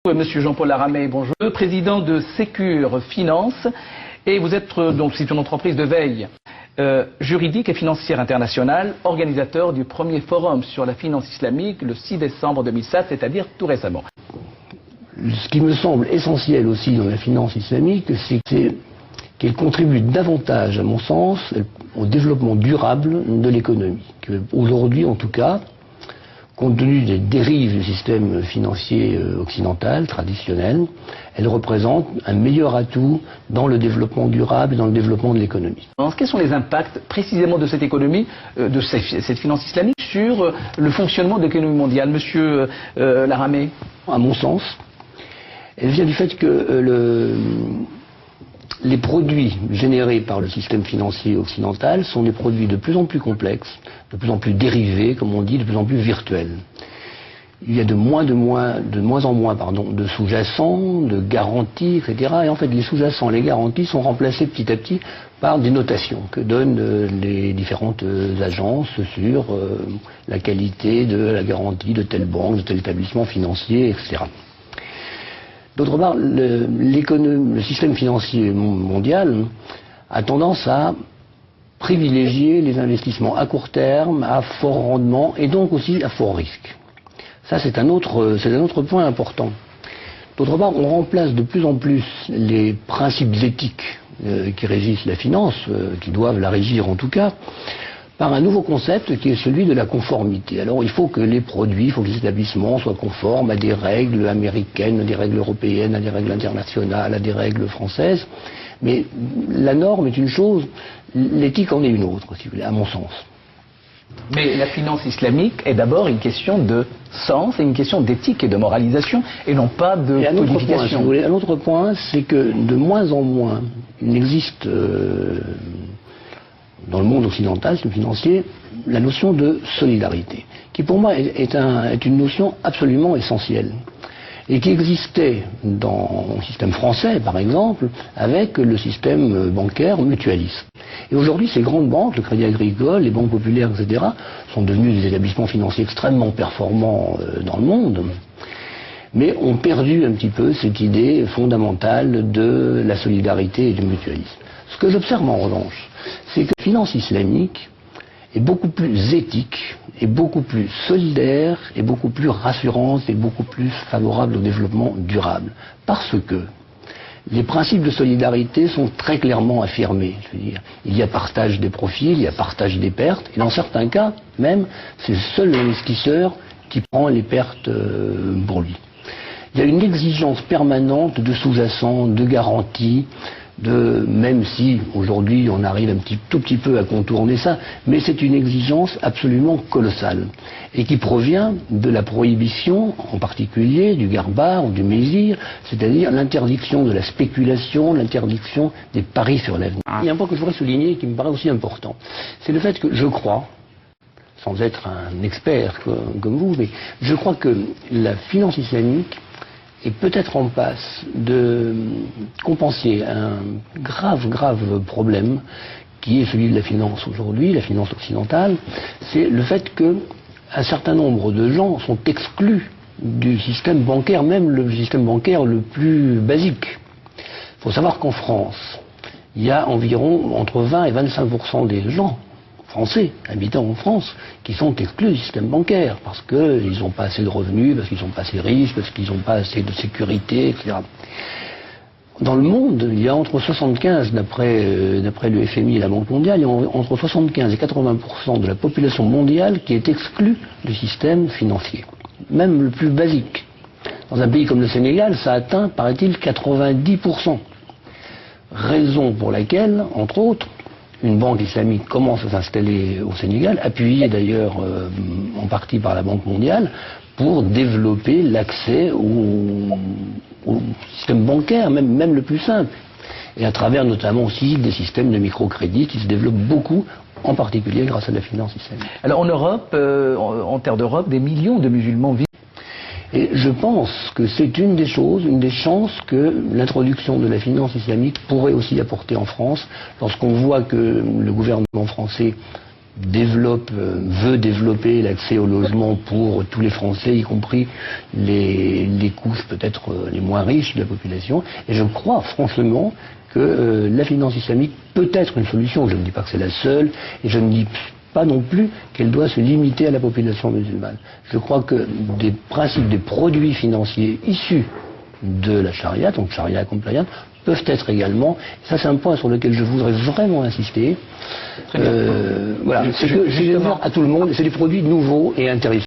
Monsieur Jean-Paul Aramey, bonjour. Président de Sécure Finance, et vous êtes donc c'est une entreprise de veille juridique et financière internationale, organisateur du premier forum sur la finance islamique le 6 décembre 2007, c'est-à-dire tout récemment. Ce qui me semble essentiel aussi dans la finance islamique, c'est qu'elle contribue davantage, à mon sens, au développement durable de l'économie. Aujourd'hui, en tout cas, compte tenu des dérives du système financier occidental, traditionnel, elle représente un meilleur atout dans le développement durable et dans le développement de l'économie. Quels sont les impacts précisément de cette économie, de cette finance islamique, sur le fonctionnement de l'économie mondiale, Monsieur Laramey? À mon sens, elle vient du fait que les produits générés par le système financier occidental sont des produits de plus en plus complexes, de plus en plus dérivés, comme on dit, de plus en plus virtuels. Il y a de moins en moins de sous-jacents, de garanties, etc. Et en fait, les sous-jacents, les garanties sont remplacés petit à petit par des notations que donnent les différentes agences sur la qualité de la garantie de telle banque, de tel établissement financier, etc. D'autre part, le système financier mondial a tendance à privilégier les investissements à court terme, à fort rendement et donc aussi à fort risque. Ça, c'est un autre point important. D'autre part, on remplace de plus en plus les principes éthiques qui régissent la finance, qui doivent la régir en tout cas, par un nouveau concept qui est celui de la conformité. Alors il faut que les produits, il faut que les établissements soient conformes à des règles américaines, à des règles européennes, à des règles internationales, à des règles françaises. Mais la norme est une chose, l'éthique en est une autre, si vous voulez, à mon sens. Mais la finance islamique est d'abord une question de sens et une question d'éthique et de moralisation, et non pas de codification. Un autre point, c'est que de moins en moins, il n'existe dans le monde occidental, le financier, la notion de solidarité, qui pour moi est une notion absolument essentielle, et qui existait dans le système français, par exemple, avec le système bancaire mutualiste. Et aujourd'hui, ces grandes banques, le Crédit Agricole, les banques populaires, etc., sont devenus des établissements financiers extrêmement performants dans le monde, mais ont perdu un petit peu cette idée fondamentale de la solidarité et du mutualisme. Ce que j'observe en revanche, c'est que la finance islamique est beaucoup plus éthique, et beaucoup plus solidaire, et beaucoup plus rassurante, et beaucoup plus favorable au développement durable. Parce que les principes de solidarité sont très clairement affirmés. Je veux dire, il y a partage des profits, il y a partage des pertes, et dans certains cas, même, c'est seul l'investisseur qui prend les pertes pour lui. Il y a une exigence permanente de sous-jacents, de garanties, même si aujourd'hui on arrive tout petit peu à contourner ça, mais c'est une exigence absolument colossale et qui provient de la prohibition, en particulier du garbar ou du mésir, c'est-à-dire l'interdiction de la spéculation, l'interdiction des paris sur l'avenir. Il y a un point que je voudrais souligner qui me paraît aussi important, c'est le fait que je crois, sans être un expert comme vous, mais je crois que la finance islamique est peut-être en passe de compenser un grave problème qui est celui de la finance aujourd'hui, la finance occidentale, c'est le fait qu'un certain nombre de gens sont exclus du système bancaire, même le système bancaire le plus basique. Il faut savoir qu'en France, il y a environ entre 20 et 25% des gens français, habitant en France, qui sont exclus du système bancaire, parce qu'ils n'ont pas assez de revenus, parce qu'ils sont pas assez riches, parce qu'ils n'ont pas assez de sécurité, etc. Dans le monde, il y a entre 75, d'après le FMI et la Banque mondiale, il y a entre 75 et 80% de la population mondiale qui est exclue du système financier, même le plus basique. Dans un pays comme le Sénégal, ça atteint, paraît-il, 90%. Raison pour laquelle, entre autres, une banque islamique commence à s'installer au Sénégal, appuyée d'ailleurs en partie par la Banque mondiale, pour développer l'accès au système bancaire, même le plus simple. Et à travers notamment aussi des systèmes de microcrédit qui se développent beaucoup, en particulier grâce à la finance islamique. Alors en Europe, en terre d'Europe, des millions de musulmans vivent. Et je pense que c'est une des chances que l'introduction de la finance islamique pourrait aussi apporter en France, lorsqu'on voit que le gouvernement français veut développer l'accès au logement pour tous les Français, y compris les couches peut-être les moins riches de la population. Et je crois franchement que la finance islamique peut être une solution. Je ne dis pas que c'est la seule, et je ne dis pas non plus qu'elle doit se limiter à la population musulmane. Je crois que des principes, des produits financiers issus de la charia, donc charia compliant, peuvent être également, ça c'est un point sur lequel je voudrais vraiment insister, voilà, c'est que je vais dire à tout le monde, c'est des produits nouveaux et intéressants.